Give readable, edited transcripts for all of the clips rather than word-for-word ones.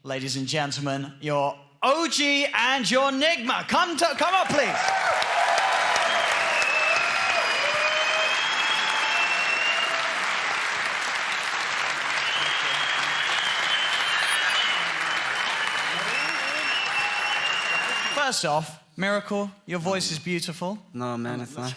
Ladies and gentlemen, your OG and your NIGMA. Come up, please. First off, Miracle, your voice is beautiful. No, man, it's not.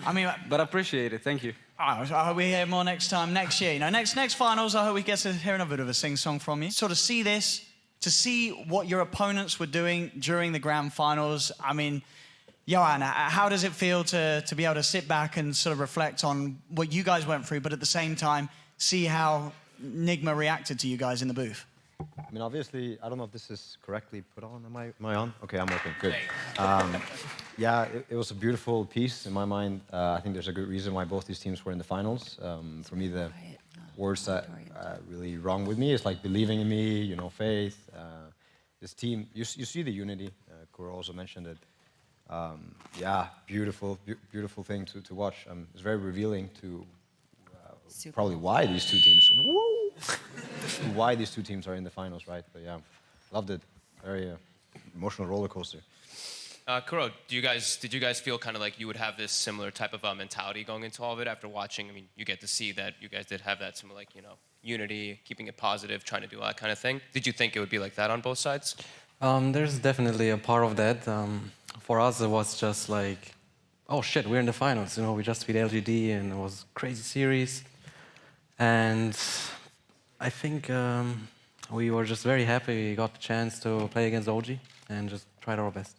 I mean, but I appreciate it. Thank you. I hope we hear more next time, next year. You know, next finals, I hope we get to hear another bit of a sing-song from you. Sort of see this, to see what your opponents were doing during the grand finals. I mean, Johan, how does it feel to be able to sit back and sort of reflect on what you guys went through, but at the same time, see how NIGMA reacted to you guys in the booth? I mean, obviously, I don't know if this is correctly put on. Am I on? Okay, I'm working. Good. Yeah, it was a beautiful piece in my mind. I think there's a good reason why both these teams were in the finals. For me, the words that really wrong with me is like believing in me, you know, faith. This team, you see the unity. Kuro also mentioned it. Yeah, beautiful thing to watch. It's very revealing to probably why these two teams. Why these two teams are in the finals, right? But yeah, loved it. Very emotional roller coaster. Kuro, did you guys feel kind of like you would have this similar type of mentality going into all of it after watching? I mean, you get to see that you guys did have that similar, like, you know, unity, keeping it positive, trying to do all that kind of thing. Did you think it would be like that on both sides? There's definitely a part of that. For us, it was just like, oh shit, we're in the finals. You know, we just beat LGD, and it was a crazy series. And I think we were just very happy we got the chance to play against OG and just tried our best.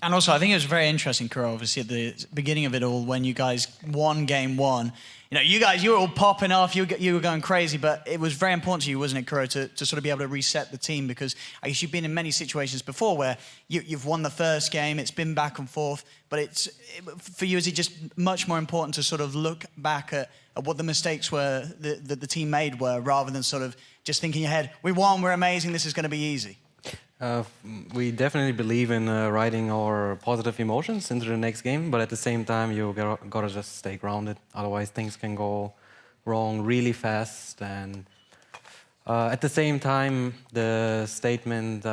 And also, I think it was very interesting, Kuro, obviously at the beginning of it all, when you guys won game one. You know, you were all popping off, you were going crazy, but it was very important to you, wasn't it, Kuro, to sort of be able to reset the team, because I guess you've been in many situations before where you've won the first game, it's been back and forth, but for you, is it just much more important to sort of look back at what the mistakes were that the team made were, rather than sort of just thinking ahead, we won, we're amazing, this is going to be easy? We definitely believe in riding our positive emotions into the next game, but at the same time, you gotta just stay grounded. Otherwise, things can go wrong really fast. And at the same time, the statement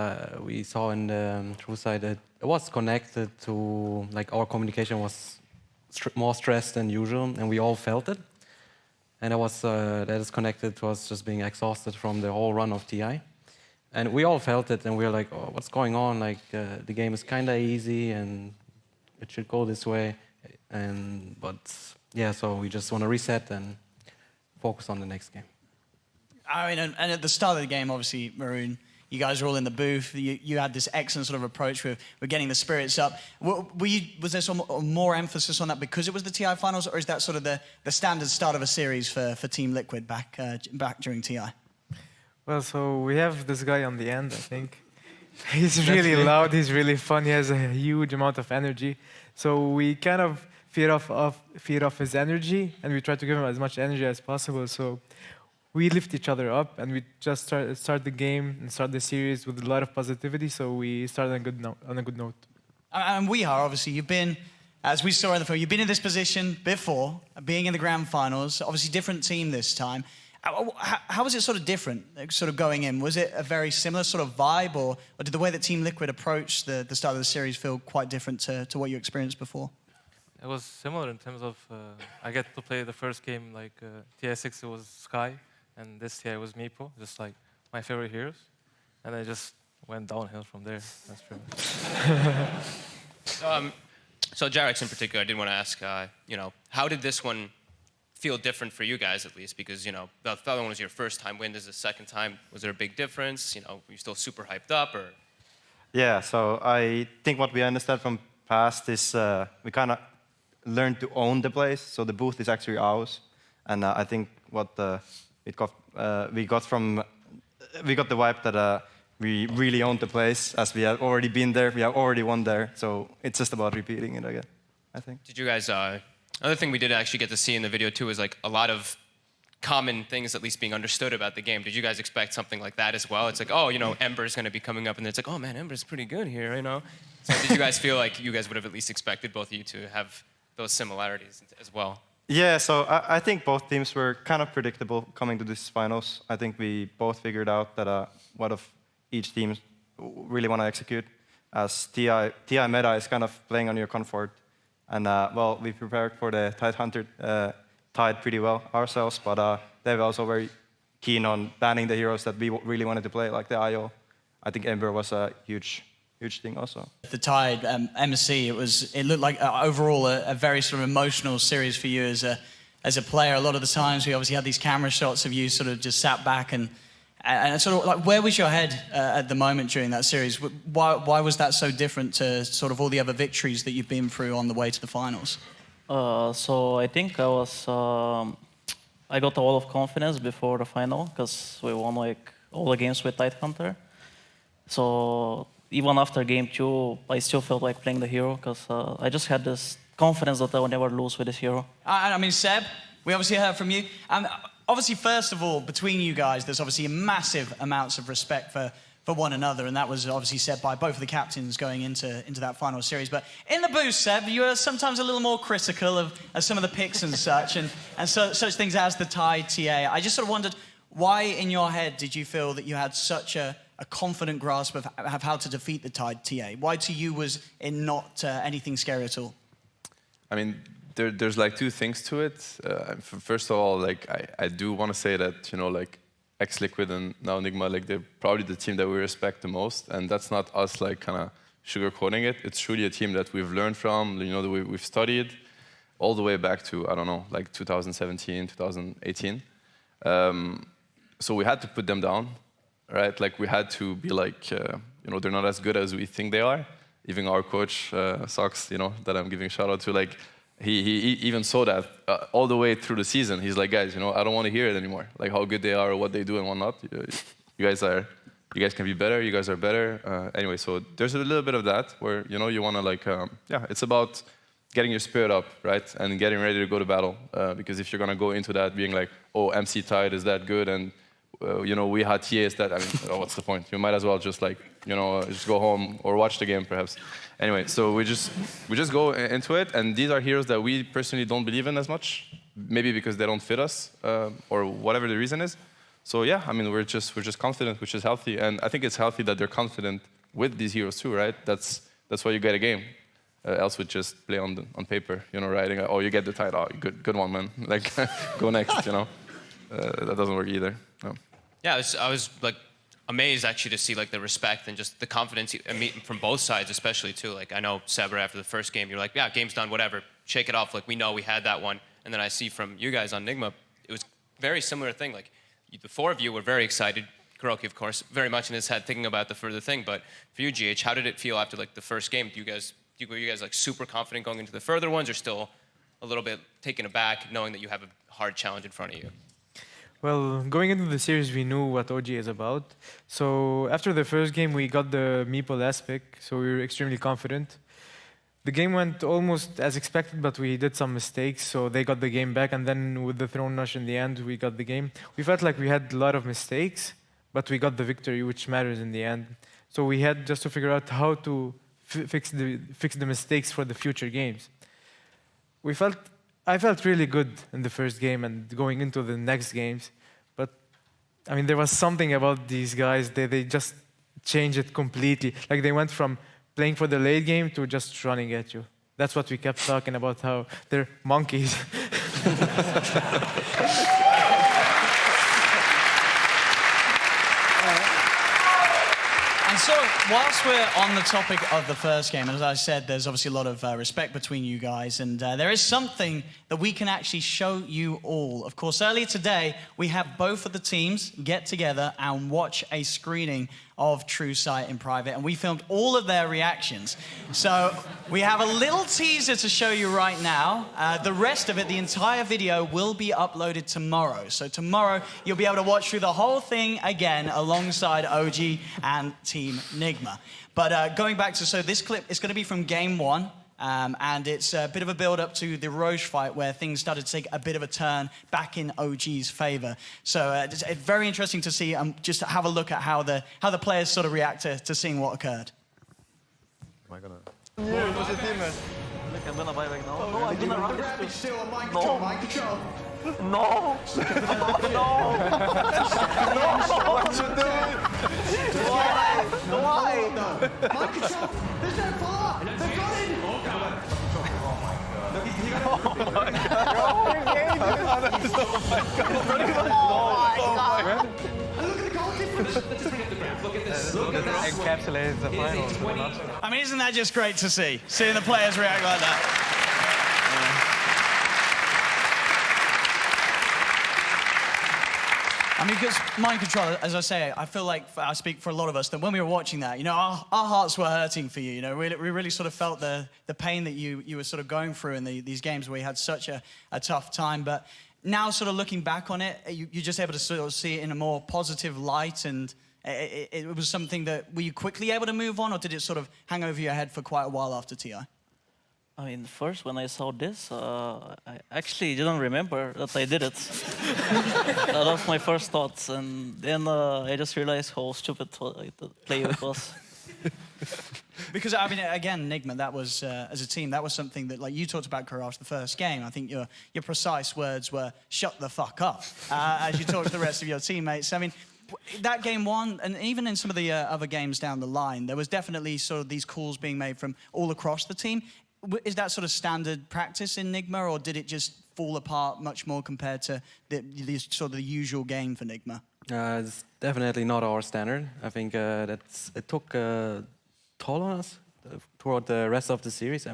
we saw in the True side, it was connected to, like, our communication was more stressed than usual, and we all felt it. And that is connected to us just being exhausted from the whole run of TI. And we all felt it, and we were like, oh, what's going on? Like, the game is kind of easy, and it should go this way. But yeah, so we just want to reset and focus on the next game. I mean, and at the start of the game, obviously, Maroon, you guys were all in the booth. You had this excellent sort of approach with getting the spirits up. Was there some more emphasis on that because it was the TI finals, or is that sort of the standard start of a series for Team Liquid back during TI? Well, so we have this guy on the end, I think. He's really loud, he's really fun, he has a huge amount of energy. So we kind of feed off his energy, and we try to give him as much energy as possible. So we lift each other up, and we just start the game and start the series with a lot of positivity, so we start on a good note. And we are, obviously, you've been, as we saw in the film, you've been in this position before, being in the grand finals, obviously different team this time. How was it sort of different, sort of going in? Was it a very similar sort of vibe, or did the way that Team Liquid approached the start of the series feel quite different to what you experienced before? It was similar in terms of, I get to play the first game, like TI6 it was Sky, and this TI was Meepo, just like my favorite heroes. And I just went downhill from there, that's true. So Jarex in particular, I did want to ask, you know, how did this one feel different for you guys, at least? Because, you know, the other one was your first time win. This is the second time. Was there a big difference? You know, were you still super hyped up, or? Yeah, so I think what we understand from past is we kind of learned to own the place. So the booth is actually ours. And I think what we got the vibe that we really owned the place, as we have already been there, we have already won there. So it's just about repeating it again, I think. Did you guys, another thing we did actually get to see in the video too is like a lot of common things at least being understood about the game. Did you guys expect something like that as well? It's like, oh, you know, Ember's going to be coming up, and it's like, oh man, Ember's pretty good here, you know? So did you guys feel like you guys would have at least expected both of you to have those similarities as well? Yeah, so I think both teams were kind of predictable coming to this finals. I think we both figured out that what of each team really want to execute, as TI meta is kind of playing on your comfort. And well, we prepared for the Tide Hunter Tide pretty well ourselves, but they were also very keen on banning the heroes that we really wanted to play, like the IO. I think Ember was a huge thing also. The Tide MSC, it looked like overall a very sort of emotional series for you as a player. A lot of the times we obviously had these camera shots of you sort of just sat back and sort of like, where was your head at the moment during that series? Why was that so different to sort of all the other victories that you've been through on the way to the finals? So I think I got a lot of confidence before the final because we won like all the games with Tide Hunter. So even after game 2, I still felt like playing the hero because I just had this confidence that I would never lose with this hero. I mean, Seb, we obviously heard from you. Obviously, first of all, between you guys, there's obviously massive amounts of respect for one another, and that was obviously said by both of the captains going into that final series. But in the booth, Seb, you are sometimes a little more critical of some of the picks and such, and such things as the Tide TA. I just sort of wondered, why in your head did you feel that you had such a confident grasp of how to defeat the Tide TA? Why to you was it not anything scary at all? I mean, there's like two things to it. First of all, like I do want to say that, you know, like X-Liquid and now NIGMA, like they're probably the team that we respect the most, and that's not us like kind of sugarcoating it. It's truly a team that we've learned from, you know, that we've studied all the way back to, I don't know, like 2017, 2018. So we had to put them down, right? Like we had to be like, you know, they're not as good as we think they are. Even our coach, Sox, you know, that I'm giving a shout out to, like he even saw that all the way through the season. He's like, guys, you know, I don't want to hear it anymore. Like how good they are or what they do and whatnot. You guys can be better. You guys are better. Anyway, so there's a little bit of that where, you know, you want to like, yeah, it's about getting your spirit up, right? And getting ready to go to battle. Because if you're going to go into that being like, oh, MC Tide is that good and you know, we had TA is that, I mean, oh, what's the point? You might as well just like, you know, just go home or watch the game perhaps. Anyway, so we just go into it, and these are heroes that we personally don't believe in as much, maybe because they don't fit us or whatever the reason is. So yeah, I mean, we're just confident, which is healthy, and I think it's healthy that they're confident with these heroes too, right? That's why you get a game. Else would just play on paper, you know, writing, oh, you get the title, oh, good one, man. Like, go next, you know. That doesn't work either. No. Yeah, I was like amazed actually to see like the respect and just the confidence from both sides, especially too. Like I know Saber after the first game, you're like, yeah, game's done, whatever, shake it off. Like we know we had that one, and then I see from you guys on NIGMA, it was very similar thing. Like the four of you were very excited. Kuroki, of course, very much in his head thinking about the further thing. But for you, GH, how did it feel after like the first game? Were you guys like super confident going into the further ones, or still a little bit taken aback knowing that you have a hard challenge in front of you? Well, going into the series, we knew what OG is about. So after the first game, we got the Meeple last pick, so we were extremely confident. The game went almost as expected, but we did some mistakes, so they got the game back, and then with the Throne Rush in the end, we got the game. We felt like we had a lot of mistakes, but we got the victory, which matters in the end. So we had just to figure out how to fix the mistakes for the future games. I felt really good in the first game and going into the next games, but I mean, there was something about these guys, they just changed it completely. Like they went from playing for the late game to just running at you. That's what we kept talking about, how they're monkeys. And so, whilst we're on the topic of the first game, as I said, there's obviously a lot of respect between you guys, and there is something that we can actually show you all. Of course, earlier today, we had both of the teams get together and watch a screening of True Sight in private, and we filmed all of their reactions. So we have a little teaser to show you right now. The rest of it, the entire video, will be uploaded tomorrow. So tomorrow, you'll be able to watch through the whole thing again alongside OG and Team NIGMA. But going back to, so this clip is going to be from game 1. And it's a bit of a build-up to the Roche fight where things started to take a bit of a turn back in OG's favor. So it's very interesting to see, just have a look at how the players sort of react to seeing what occurred. Am I gonna? Look, I'm gonna buy back now. No, I'm gonna run Grab this. it still on mind control, mind control. No! Why? Mind control. There's no follow-up. They've got it. And look at the goal difference. Encapsulated the finals. I mean, isn't that just great to see? Seeing the players react like that. I mean, because mind control, as I say, I feel like I speak for a lot of us that when we were watching that, you know, our hearts were hurting for you. You know, we really sort of felt the pain that you were sort of going through in these games where you had such a tough time. But now, sort of looking back on it, you're just able to sort of see it in a more positive light, and it was something that were you quickly able to move on, or did it sort of hang over your head for quite a while after TI? I mean, first when I saw this, I actually didn't remember that I did it. That was my first thoughts, and then I just realized how stupid the play it was. Because I mean, again, NIGMA, that was as a team, that was something that, like you talked about, Courage, the first game. I think your precise words were "shut the fuck up" as you talked to the rest of your teammates. I mean, that game one, and even in some of the other games down the line, there was definitely sort of these calls being made from all across the team. Is that sort of standard practice in NIGMA, or did it just fall apart much more compared to the sort of the usual game for NIGMA? It's definitely not our standard. I think it took a toll on us throughout the rest of the series.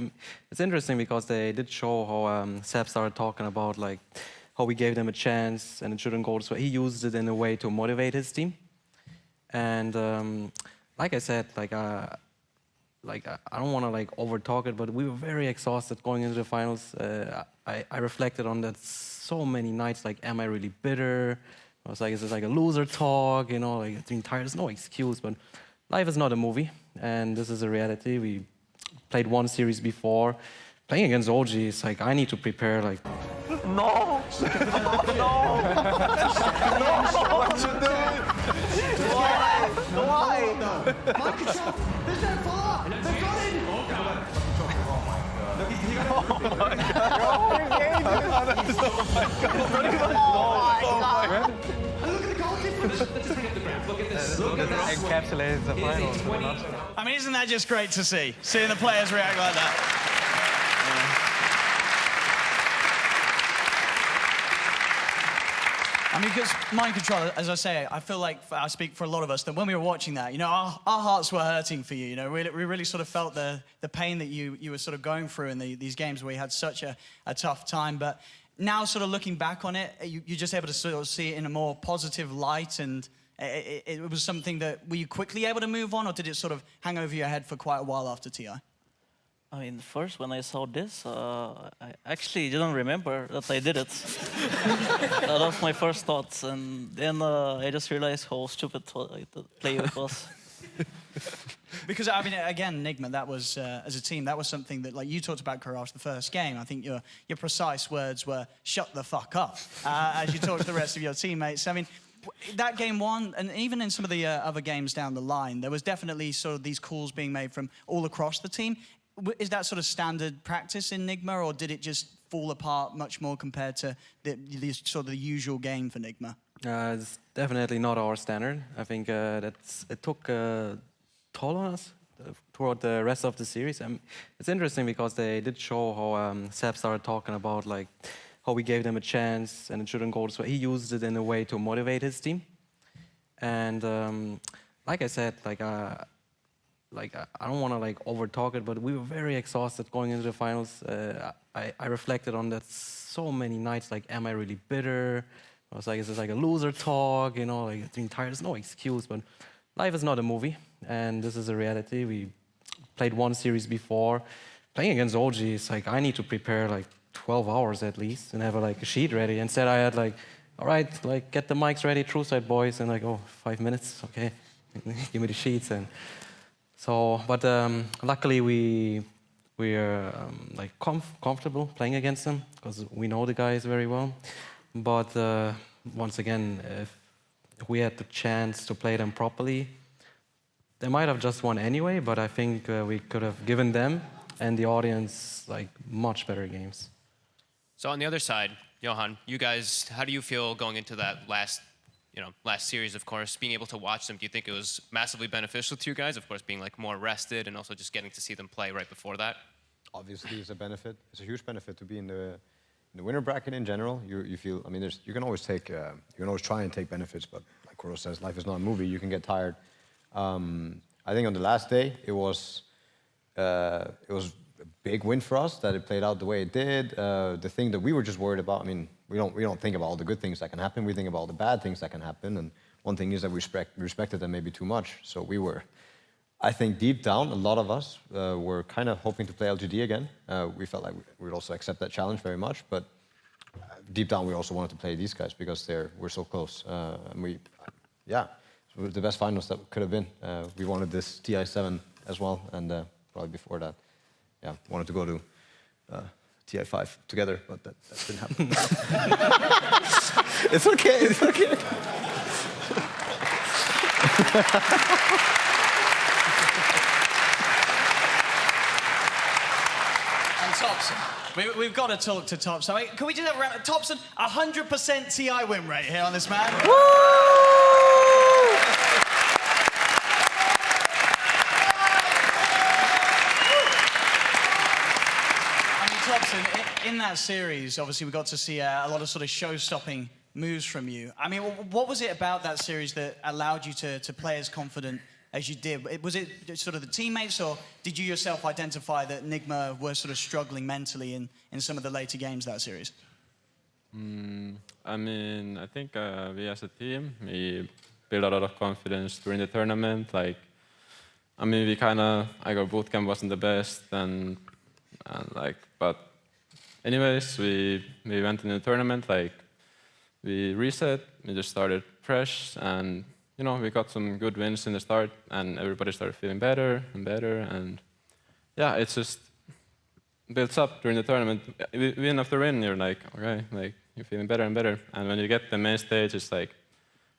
It's interesting because they did show how Seb started talking about like how we gave them a chance and it shouldn't go this way. He used it in a way to motivate his team. And like I said, I don't want to like over talk it, but we were very exhausted going into the finals. I reflected on that so many nights. Like, am I really bitter? I was like, is this like a loser talk? You know, like being tired. There's no excuse, but life is not a movie, and this is a reality. We played one series before. Playing against OG, it's like I need to prepare. Like, No! What you doing? Why? Mind control. There's no follow-up. They've got it. And look at the goal difference. Encapsulated the finals. I mean, isn't that just great to see? Seeing the players react like that. I mean, because mind control, as I say, I feel like I speak for a lot of us that when we were watching that, you know, our hearts were hurting for you. You know, we really sort of felt the pain that you were sort of going through in these games where you had such a tough time. But now, sort of looking back on it, you're just able to sort of see it in a more positive light, and it was something that were you quickly able to move on, or did it sort of hang over your head for quite a while after TI? I mean, first when I saw this, I actually didn't remember that I did it. That was my first thoughts, and then I just realized how stupid the play it was. Because I mean, again, NIGMA, that was as a team, that was something that, like you talked about, Courage, the first game. I think your precise words were "shut the fuck up" as you talked to the rest of your teammates. I mean, that game one, and even in some of the other games down the line, there was definitely sort of these calls being made from all across the team. Is that sort of standard practice in NIGMA, or did it just fall apart much more compared to the sort of the usual game for NIGMA? it's definitely not our standard. I think it took a toll on us throughout the rest of the series. It's interesting because they did show how Seb started talking about like how we gave them a chance and it shouldn't go this way. He used it in a way to motivate his team. And like I said, I don't want to like over talk it, but we were very exhausted going into the finals. I reflected on that so many nights. Like, am I really bitter? I was like, is this like a loser talk? You know, like being tired. There's no excuse, but life is not a movie, and this is a reality. We played one series before. Playing against OG, it's like I need to prepare like 12 hours at least and have a sheet ready. Instead, I had like, all right, like get the mics ready, true side boys, and like, oh, 5 minutes, okay, give me the sheets. And so, but luckily we are like comfortable playing against them because we know the guys very well. But once again, if we had the chance to play them properly, they might have just won anyway, but I think we could have given them and the audience like much better games. So on the other side, Johan, you guys, how do you feel going into that last series, of course, being able to watch them? Do you think it was massively beneficial to you guys, of course, being like more rested and also just getting to see them play right before that? Obviously, it's a benefit. It's a huge benefit to be in the winner bracket in general. You feel, I mean, you can always take, you can always try and take benefits, but like Kuro says, life is not a movie. You can get tired. I think on the last day, it was a big win for us that it played out the way it did. The thing that we were just worried about, I mean, we don't think about all the good things that can happen. We think about all the bad things that can happen. And one thing is that we respected them maybe too much. So we were, I think deep down, a lot of us were kind of hoping to play LGD again. We felt like we would also accept that challenge very much. But deep down, we also wanted to play these guys because we're so close. And yeah, it was the best finals that could have been. We wanted this TI7 as well. And probably before that, yeah, wanted to go to TI5 together, but that didn't happen. It's okay, it's okay. And Topson, we've got to talk to Topson. I mean, can we just have a round? Topson, 100% TI win rate here on this man. Woo! Topson, in that series, obviously we got to see a lot of sort of show-stopping moves from you. I mean, what was it about that series that allowed you to play as confident as you did? Was it sort of the teammates, or did you yourself identify that NIGMA were sort of struggling mentally in some of the later games that series? I mean, I think we as a team, we built a lot of confidence during the tournament. Like, I mean, we kind of, like, our bootcamp wasn't the best, and like, but anyways, we went in the tournament, like, we reset, we just started fresh, and, you know, we got some good wins in the start, and everybody started feeling better and better, and yeah, it's just builds up during the tournament. Win after win, you're like, okay, like, you're feeling better and better, and when you get the main stage, it's like,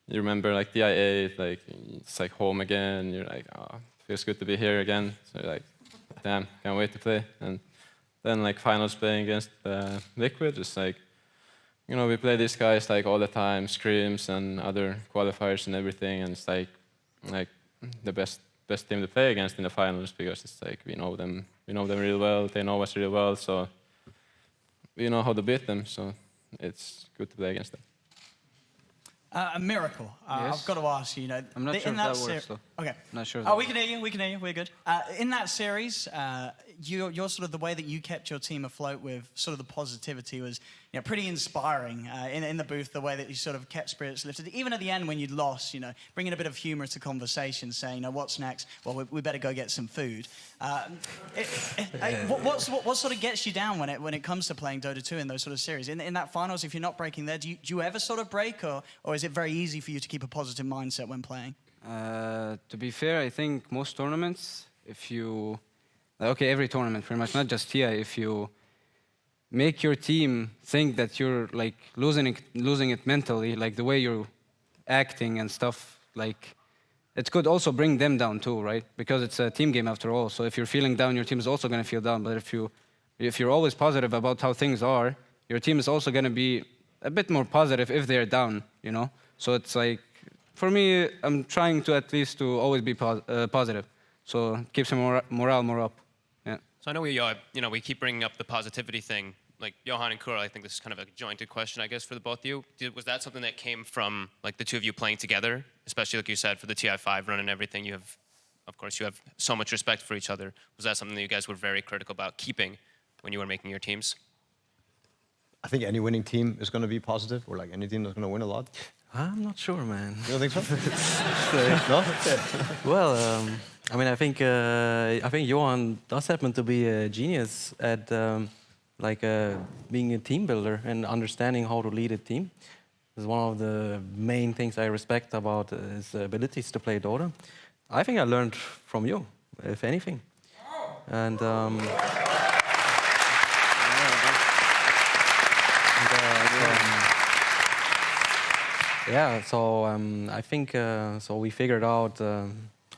you remember, like, TI8, like, it's like home again, you're like, oh, it feels good to be here again, so you're like, damn, can't wait to play. And then, like, finals playing against Liquid, it's like, you know, we play these guys like all the time, scrims and other qualifiers and everything, and it's like the best team to play against in the finals, because it's like we know them really well, they know us really well, so we know how to beat them, so it's good to play against them. A miracle. Yes. I've got to ask you, I'm not sure if that works, though. Okay. Not sure. Oh, we can hear you. We can hear you. We're good. In that series, you're sort of the way that you kept your team afloat with sort of the positivity was, you know, pretty inspiring in the booth. The way that you sort of kept spirits lifted, even at the end when you'd lost, you know, bringing a bit of humour to conversation, saying, you know, what's next? Well, we better go get some food. What sort of gets you down when it comes to playing Dota 2 in those sort of series? In that finals, if you're not breaking there, do you ever sort of break, or is it very easy for you to keep a positive mindset when playing? To be fair, I think most tournaments, if you, every tournament pretty much, not just TI, if you make your team think that you're like losing it mentally, like the way you're acting and stuff, like it could also bring them down too, right? Because it's a team game after all. So if you're feeling down, your team is also going to feel down. But if you're always positive about how things are, your team is also going to be a bit more positive if they're down, you know? So it's like, for me, I'm trying to at least to always be positive. So it keeps morale more up. Yeah. So I know we keep bringing up the positivity thing. Like Johan and Kuro, I think this is kind of a jointed question, I guess, for the both of you. Was that something that came from like the two of you playing together, especially like you said for the TI5 run and everything? You have so much respect for each other. Was that something that you guys were very critical about keeping when you were making your teams? I think any winning team is going to be positive, or like any team that's going to win a lot. I'm not sure, man. You don't think so? No? Well, I mean, I think Johan does happen to be a genius at being a team builder and understanding how to lead a team. It's one of the main things I respect about his abilities to play Dota. I think I learned from you, if anything. And yeah, so I think so we figured out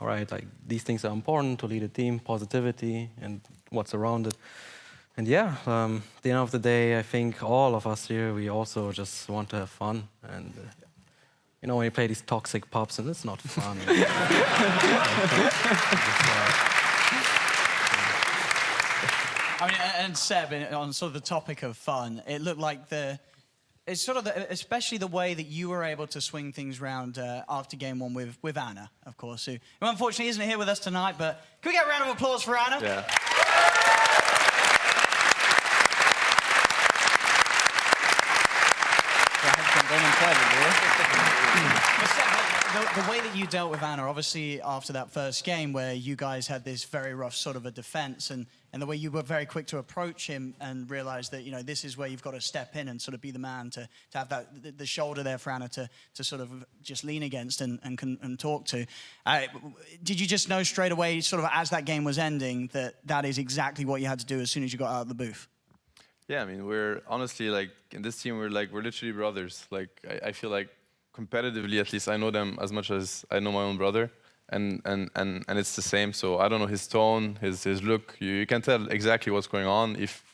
all right, like these things are important to lead a team, positivity and what's around it. And yeah, at the end of the day, I think all of us here, we also just want to have fun. And you know, when you play these toxic pubs, and it's not fun. I mean, and Seb, on sort of the topic of fun, it looked like it's sort of especially the way that you were able to swing things round after game one with Anna, of course, who unfortunately isn't here with us tonight, but can we get a round of applause for Anna? Yeah. The way that you dealt with Anna, obviously after that first game where you guys had this very rough sort of a defense, and the way you were very quick to approach him and realize that, you know, this is where you've got to step in and sort of be the man to have that the shoulder there for Anna to sort of just lean against and talk to. Did you just know straight away, sort of as that game was ending, that is exactly what you had to do as soon as you got out of the booth? Yeah, I mean, we're honestly, like, in this team, we're literally brothers. Like, I feel like competitively, at least, I know them as much as I know my own brother, and it's the same. So I don't know his tone, his look. You can tell exactly what's going on if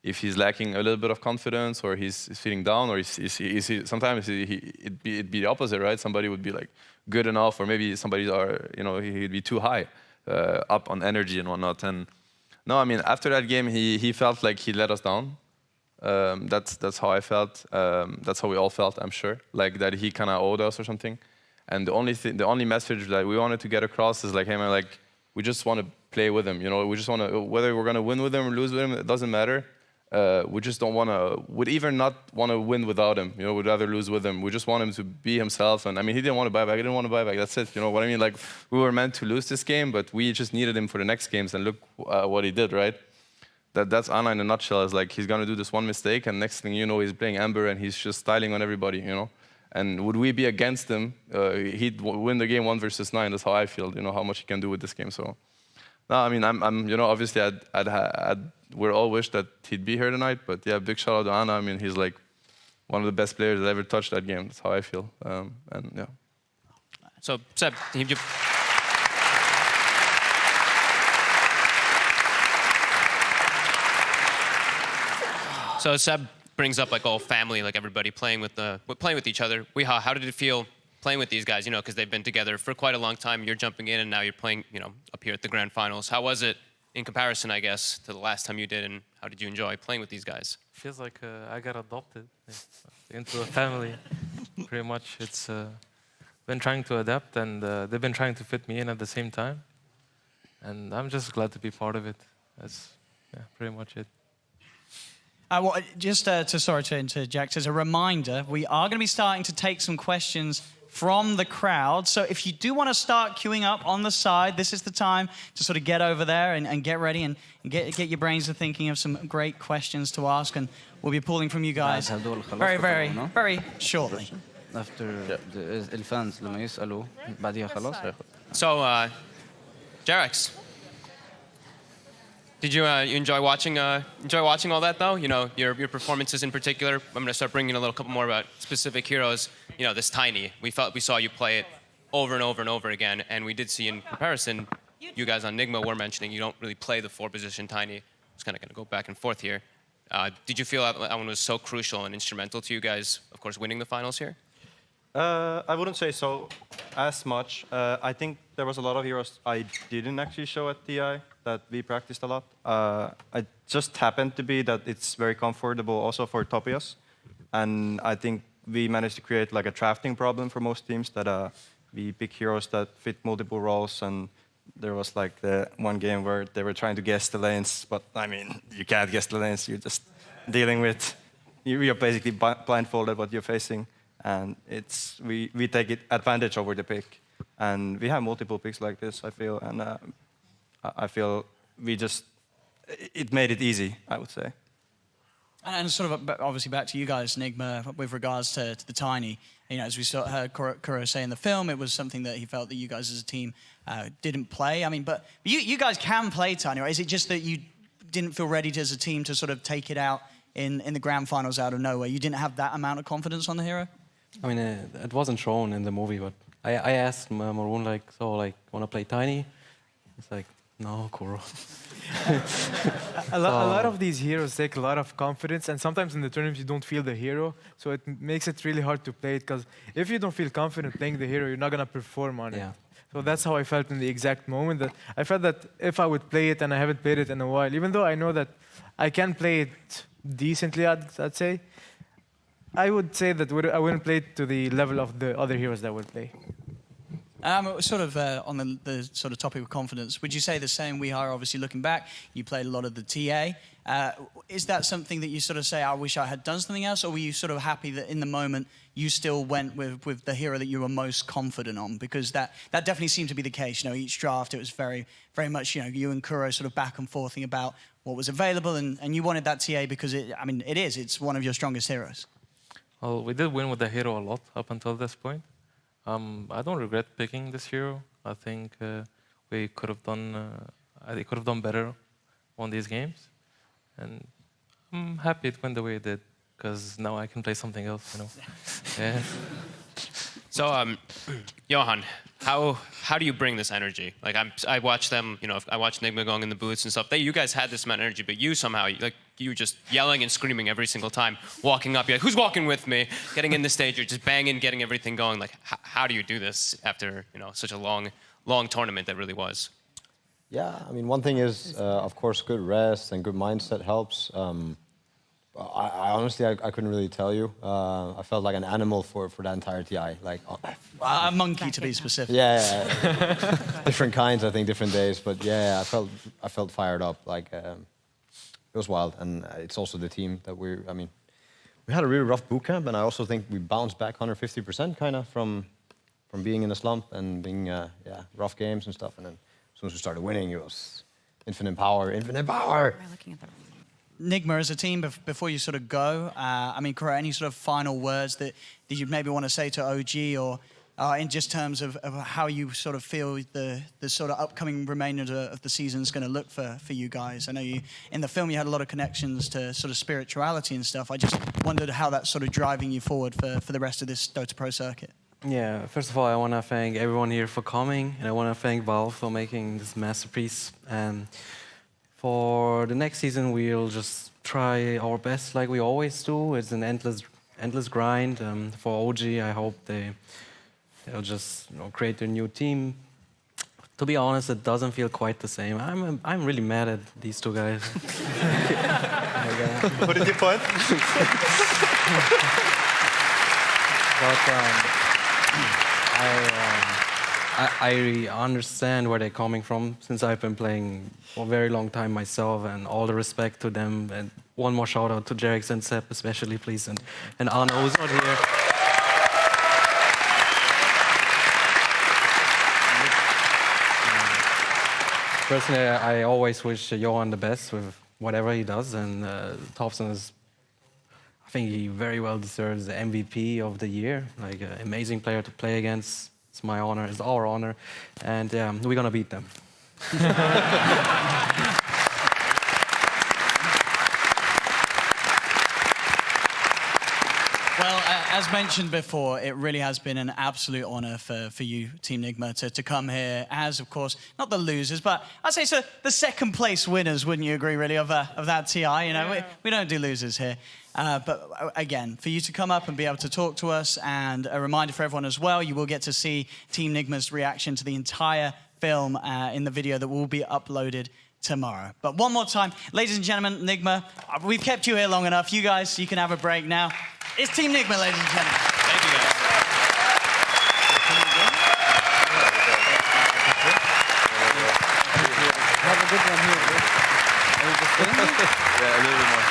he's lacking a little bit of confidence, or he's feeling down, or sometimes it'd be the opposite, right? Somebody would be like good enough, or maybe he'd be too high, up on energy and whatnot. And no, I mean, after that game, he felt like he let us down. That's how I felt. That's how we all felt, I'm sure. Like that he kind of owed us or something. And the only message that we wanted to get across is like, hey man, like we just want to play with him. You know, we just want to, whether we're gonna win with him or lose with him, it doesn't matter. We just don't want to, would even not want to win without him. You know, we'd rather lose with him. We just want him to be himself. And I mean, he didn't want to buy back. He didn't want to buy back. That's it. You know what I mean? Like we were meant to lose this game, but we just needed him for the next games. And look what he did, right? That's Anna in a nutshell. Is like he's gonna do this one mistake, and next thing you know, he's playing Amber, and he's just styling on everybody, you know. And would we be against him? He'd win the game 1 versus 9. That's how I feel. You know how much he can do with this game. So, no, I mean, I'm you know, obviously, we're all wish that he'd be here tonight. But yeah, big shout out to Anna. I mean, he's like one of the best players that ever touched that game. That's how I feel. And yeah. So, Seb, you. So Seb brings up like all family, like everybody playing with each other. How did it feel playing with these guys? You know, because they've been together for quite a long time. You're jumping in, and now you're playing, you know, up here at the grand finals. How was it in comparison, I guess, to the last time you did, and how did you enjoy playing with these guys? Feels like I got adopted into a family. Pretty much, it's been trying to adapt, and they've been trying to fit me in at the same time. And I'm just glad to be part of it. That's pretty much it. Well, just sorry to interject, as a reminder, we are going to be starting to take some questions from the crowd. So if you do want to start queuing up on the side, this is the time to sort of get over there and get ready and get your brains to thinking of some great questions to ask. And we'll be pulling from you guys very, very, very shortly. After the fans لما يسألوا بعديها خلاص. So, Jarex, did you enjoy watching all that though? You know, your performances in particular. I'm going to start bringing a couple more about specific heroes. You know, this Tiny. We saw you play it over and over and over again, and we did see in comparison, you guys on NIGMA were mentioning you don't really play the 4-position Tiny. It's kind of going to go back and forth here. Did you feel that one was so crucial and instrumental to you guys, of course, winning the finals here? I wouldn't say so as much. I think there was a lot of heroes I didn't actually show at TI that we practiced a lot. It just happened to be that it's very comfortable also for Topias. And I think we managed to create like a drafting problem for most teams that we pick heroes that fit multiple roles. And there was like the one game where they were trying to guess the lanes, but I mean, you can't guess the lanes. You're just dealing with, you're basically blindfolded what you're facing. And we take it advantage over the pick. And we have multiple picks like this, I feel. And I feel it made it easy, I would say. And sort of obviously back to you guys, NIGMA, with regards to the Tiny. You know, as we heard Kuro say in the film, it was something that he felt that you guys as a team didn't play. I mean, but you guys can play Tiny, or is it just that you didn't feel ready as a team to sort of take it out in the grand finals out of nowhere? You didn't have that amount of confidence on the hero? I mean, it wasn't shown in the movie, but I asked Maroon like, so like, wanna play Tiny? It's like, no, Kuro. A lot of these heroes take a lot of confidence, and sometimes in the tournaments you don't feel the hero, so it makes it really hard to play it, because if you don't feel confident playing the hero, you're not going to perform on it. Yeah. So that's how I felt in the exact moment. That I felt that if I would play it, and I haven't played it in a while, even though I know that I can play it decently, I'd say, I would say that I wouldn't play it to the level of the other heroes that would play. Sort of on the sort of topic of confidence, would you say the same? We are obviously looking back. You played a lot of the TA. Is that something that you sort of say, I wish I had done something else, or were you sort of happy that in the moment you still went with the hero that you were most confident on? Because that definitely seemed to be the case. You know, each draft it was very much, you know, you and Kuro sort of back and forthing about what was available, and you wanted that TA because it's one of your strongest heroes. Well, we did win with the hero a lot up until this point. I don't regret picking this hero. I think we could have done better on these games, and I'm happy it went the way it did, because now I can play something else, you know. Yeah. So, Johan, how do you bring this energy? Like I watch them, you know, I watch NIGMA going in the booths and stuff. You guys had this amount of energy, but you somehow, like, you were just yelling and screaming every single time, walking up. You're like, who's walking with me? Getting in the stage, you're just banging, getting everything going. Like, how do you do this after, you know, such a long tournament that really was? Yeah, I mean, one thing is, of course, good rest and good mindset helps. I honestly, I couldn't really tell you. I felt like an animal for that entire TI. Like a monkey, to be specific. Yeah. Different kinds, I think, different days. But yeah, I felt fired up. Like it was wild, and it's also the team that we had a really rough boot camp, and I also think we bounced back 150% kind of from being in a slump and being rough games and stuff. And then as soon as we started winning, it was infinite power. NIGMA, as a team, before you sort of go, Kuro, any sort of final words that you'd maybe want to say to OG, or in just terms of how you sort of feel the sort of upcoming remainder of the season is going to look for you guys? I know you, in the film, you had a lot of connections to sort of spirituality and stuff. I just wondered how that's sort of driving you forward for the rest of this Dota Pro circuit. Yeah, first of all, I want to thank everyone here for coming, and I want to thank Valve for making this masterpiece. And for the next season, we'll just try our best like we always do. It's an endless grind. For OG, I hope they'll just create a new team. To be honest, it doesn't feel quite the same. I'm really mad at these two guys. What did you point? But I understand where they're coming from, since I've been playing for a very long time myself, and all the respect to them. And one more shout out to Jerix and Sepp especially, please, and Arno, who's not here. Personally, I always wish Johan the best with whatever he does, and Thompson is, I think he very well deserves the MVP of the year. Like an amazing player to play against. It's my honor, it's our honor, and we're gonna beat them. Well, as mentioned before, it really has been an absolute honor for you, Team NIGMA, to come here as, of course, not the losers, but I'd say so the second place winners, wouldn't you agree, really, of that TI? You know, Yeah. we don't do losers here. But again, for you to come up and be able to talk to us, and a reminder for everyone as well, you will get to see Team NIGMA's reaction to the entire film in the video that will be uploaded tomorrow. But one more time, ladies and gentlemen, NIGMA, we've kept you here long enough. You guys, you can have a break now. It's Team NIGMA, ladies and gentlemen. Thank you, guys. Have a good one here. Yeah, a little bit more.